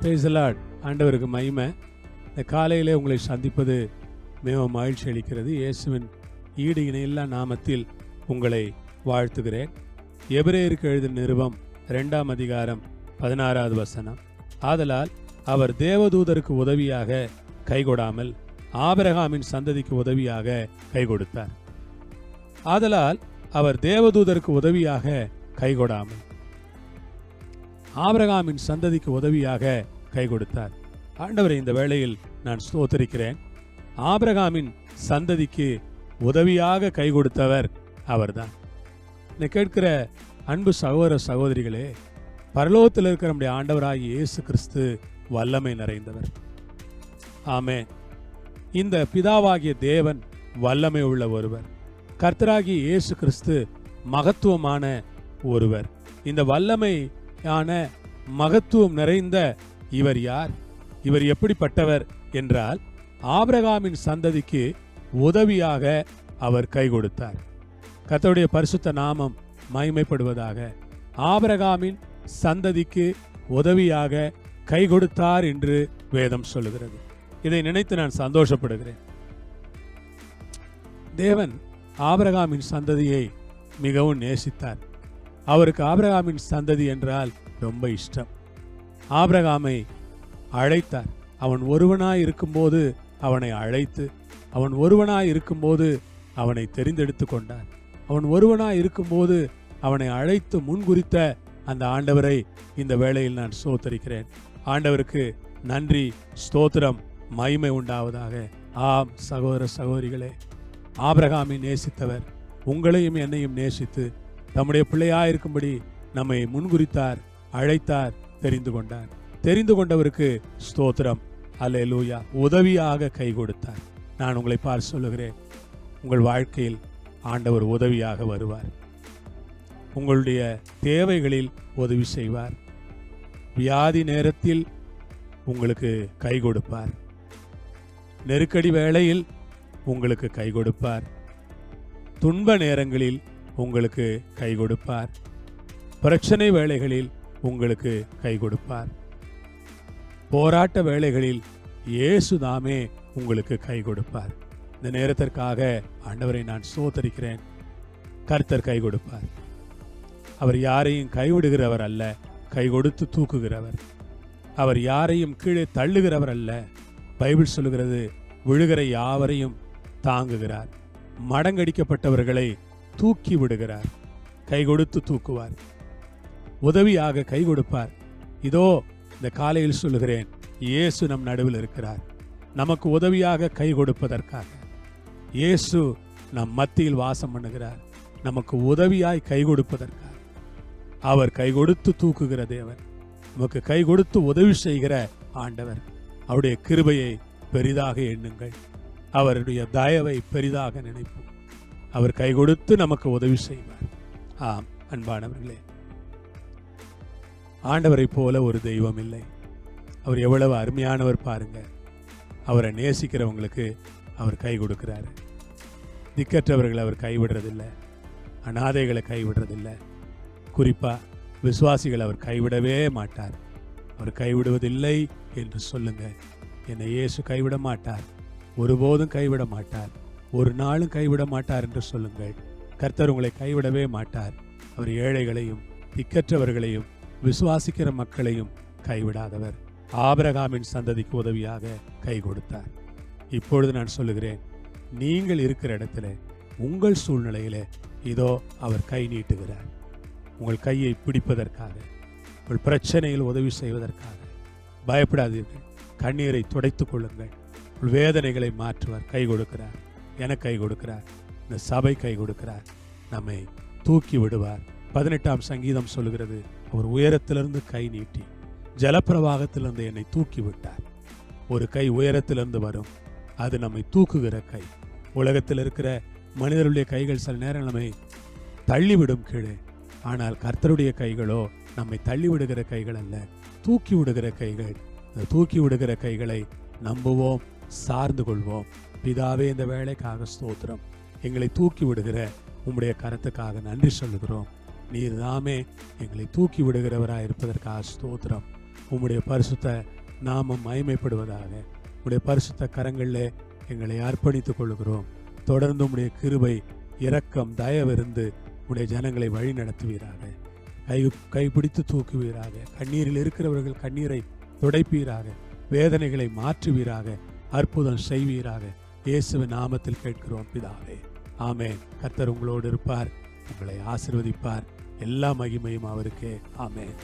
Praise the Lord. ஆண்டவருக்கு மகிமை. இந்த காலையிலே உங்களை சந்திப்பது மிகவும் மகிழ்ச்சி அளிக்கிறது. இயேசுவின் ஈடு இணையில்லா நாமத்தில் உங்களை வாழ்த்துகிறேன். எபிரேயருக்கு எழுதின நிருபம் 2ஆம் அதிகாரம் 16வது வசனம். ஆதலால் அவர் தேவதூதருக்கு உதவியாக கைகொடாமல் ஆபிரகாமின் சந்ததிக்கு உதவியாக கை கொடுத்தார். ஆதலால் அவர் தேவதூதருக்கு உதவியாக கைகொடாமல் ஆபிரகாமின் சந்ததிக்கு உதவியாக கை கொடுத்தார். ஆண்டவரை இந்த வேளையில் நான் ஸ்தோத்திரிக்கிறேன். ஆபிரகாமின் சந்ததிக்கு உதவியாக கை கொடுத்தவர் அவர்தான். என்னை கேட்கிற அன்பு சகோதர சகோதரிகளே, பரலோகத்தில் இருக்கிற நம்முடைய ஆண்டவராகிய இயேசு கிறிஸ்து வல்லமை நிறைந்தவர். ஆமென். இந்த பிதாவாகிய தேவன் வல்லமை உள்ள ஒருவர். கர்த்தராகிய இயேசு கிறிஸ்து மகத்துவமான ஒருவர். இந்த வல்லமையான மகத்துவம் நிறைந்த இவர் யார்? இவர் எப்படிப்பட்டவர் என்றால், ஆபிரகாமின் சந்ததிக்கு உதவியாக அவர் கை கொடுத்தார். கர்த்தருடைய பரிசுத்த நாமம் மகிமைப்படுவதாக. ஆபிரகாமின் சந்ததிக்கு உதவியாக கை கொடுத்தார் என்று வேதம் சொல்லுகிறது. இதை நினைத்து நான் சந்தோஷப்படுகிறேன். தேவன் ஆபிரகாமின் சந்ததியை மிகவும் நேசித்தார். அவருக்கு ஆபிரகாமின் சந்ததி என்றால் ரொம்ப இஷ்டம். ஆபிரகாமை அழைத்தார். அவன் ஒருவனாய் இருக்கும்போது அவனை அழைத்து, அவன் ஒருவனாய் இருக்கும்போது அவனை தெரிந்தெடுத்து கொண்டார். அவன் ஒருவனாய் இருக்கும்போது அவனை அழைத்து முன்குறித்த அந்த ஆண்டவரை இந்த வேளையில் நான் ஸ்தோத்திரிக்கிறேன். ஆண்டவருக்கு நன்றி, ஸ்தோத்திரம், மகிமை உண்டாவதாக. ஆம் சகோதர சகோதரிகளே, ஆபிரகாமை நேசித்தவர் உங்களையும் என்னையும் நேசித்து தம்முடைய பிள்ளையாயிருக்கும்படி நம்மை முன்குறித்தார், அழைத்தார், தெரிந்து கொண்டார். தெரிந்து கொண்டவருக்கு ஸ்தோத்திரம், அல்லேலூயா. உதவியாக கை கொடுத்தார். நான் உங்களை பார்த்து சொல்லுகிறேன், உங்கள் வாழ்க்கையில் ஆண்டவர் உதவியாக வருவார். உங்களுடைய தேவைகளில் உதவி செய்வார். வியாதி நேரத்தில் உங்களுக்கு கை கொடுப்பார். நெருக்கடி வேளையில் உங்களுக்கு கை கொடுப்பார். துன்ப நேரங்களில் உங்களுக்கு கை கொடுப்பார். பிரச்சனை வேளைகளில் உங்களுக்கு கை கொடுப்பார். போராட்ட வேளைகளில் இயேசு தாமே உங்களுக்கு கை கொடுப்பார். இந்த நேரத்திற்காக ஆண்டவரை நான் ஸ்தோத்திரிக்கிறேன். கர்த்தர் கை கொடுப்பார். அவர் யாரையும் கைவிடுகிறவர் அல்ல, கை கொடுத்து தூக்குகிறவர். அவர் யாரையும் கீழே தள்ளுகிறவர் அல்ல. பைபிள் சொல்லுகிறது, விழுகிற யாவரையும் தாங்குகிறார். மடங்கடிக்கப்பட்டவர்களை தூக்கி விடுகிறார். கை கொடுத்து தூக்குவார். உதவியாக கை கொடுப்பார். இதோ இந்த காலையில் சொல்லுகிறேன், இயேசு நம் நடுவில் இருக்கிறார். நமக்கு உதவியாக கை கொடுப்பதற்காக இயேசு நம் மத்தியில் வாசம் பண்ணுகிறார். நமக்கு உதவியாய் கை கொடுப்பதற்காக அவர் கை கொடுத்து தூக்குகிற தேவன். நமக்கு கை கொடுத்து உதவி செய்கிற ஆண்டவர். அவருடைய கிருபையை பெரிதாக எண்ணுங்கள். அவருடைய தயவை பெரிதாக நினைப்போம். அவர் கை கொடுத்து நமக்கு உதவி செய்வார். ஆம் அன்பானவர்களே, ஆண்டவரை போல ஒரு தெய்வம் இல்லை. அவர் எவ்வளவு அருமையானவர் பாருங்க. அவரை நேசிக்கிறவங்களுக்கு அவர் கை கொடுக்கிறாரு. திக்கற்றவர்களை அவர் கைவிடுறதில்லை. அநாதைகளை கைவிடுறதில்லை. குறிப்பா விசுவாசிகளை அவர் கைவிடவே மாட்டார். அவர் கைவிடுவதில்லை என்று சொல்லுங்க. என்னை இயேசு கைவிட மாட்டார், ஒருபோதும் கைவிட மாட்டார், ஒரு நாளும் கைவிட மாட்டார் என்று சொல்லுங்கள். கர்த்தர் உங்களை கைவிடவே மாட்டார். அவர் ஏழைகளையும் திக்கற்றவர்களையும் விசுவாசிக்கிற மக்களையும் கைவிடாதவர். ஆபிரகாமின் சந்ததிக்கு உதவியாக கை கொடுத்தார். இப்பொழுது நான் சொல்லுகிறேன், நீங்கள் இருக்கிற இடத்துல, உங்கள் சூழ்நிலையில இதோ அவர் கை நீட்டுகிறார். உங்கள் கையை பிடிப்பதற்காக, உங்கள் பிரச்சனையில் உதவி செய்வதற்காக. பயப்படாதீர்கள். கண்ணீரை துடைத்துக் கொள்ளுங்கள். உங்கள் வேதனைகளை மாற்றுவார். கை கொடுக்கிறார். எனக்கு கை கொடுக்கிறார். இந்த சபை கை கொடுக்கிறார். நம்மை தூக்கி விடுவார். 18ஆம் சங்கீதம் சொல்லுகிறது, அவர் உயரத்திலிருந்து கை நீட்டி ஜலப்பிரவாகத்திலிருந்து என்னை தூக்கி விட்டார். ஒரு கை உயரத்திலிருந்து வரும், அது நம்மை தூக்குகிற கை. உலகத்தில் இருக்கிற மனிதருடைய கைகள் சில நேரம் நம்மை தள்ளிவிடும் கீழே. ஆனால் கர்த்தருடைய கைகளோ நம்மை தள்ளிவிடுகிற கைகள் அல்ல, தூக்கி விடுகிற கைகள். இந்த தூக்கி விடுகிற கைகளை நம்புவோம், சார்ந்து கொள்வோம். பிதாவே, இந்த வேலைக்காக ஸ்தோத்திரம். எங்களை தூக்கி விடுகிற உம்முடைய கரத்துக்காக நன்றி சொல்லுகிறோம். நீர் தாமே எங்களை தூக்கி விடுகிறவராய் இருப்பதற்காக ஸ்தோத்திரம். உம்முடைய பரிசுத்த நாமம் மகிமைப்படுவதாக. உம்முடைய பரிசுத்த கரங்களில் எங்களை அர்ப்பணித்துக் கொள்கிறோம். தொடர்ந்து உம்முடைய கிருபை, இரக்கம், தயவிருந்து உம்முடைய ஜனங்களை வழி நடத்துவீராக. கைப்பிடித்து தூக்குவீராக. கண்ணீரில் இருக்கிறவர்கள் கண்ணீரை துடைப்பீராக. வேதனைகளை மாற்றுவீராக. அற்புதம் செய்வீராக. இயேசுவின் நாமத்தில் கேட்கிறோம் பிதாவே, ஆமென். கர்த்தர் உங்களோடு இருப்பார், உங்களை ஆசீர்வதிப்பார். எல்லா மகிமையும் அவருக்கே. ஆமென்.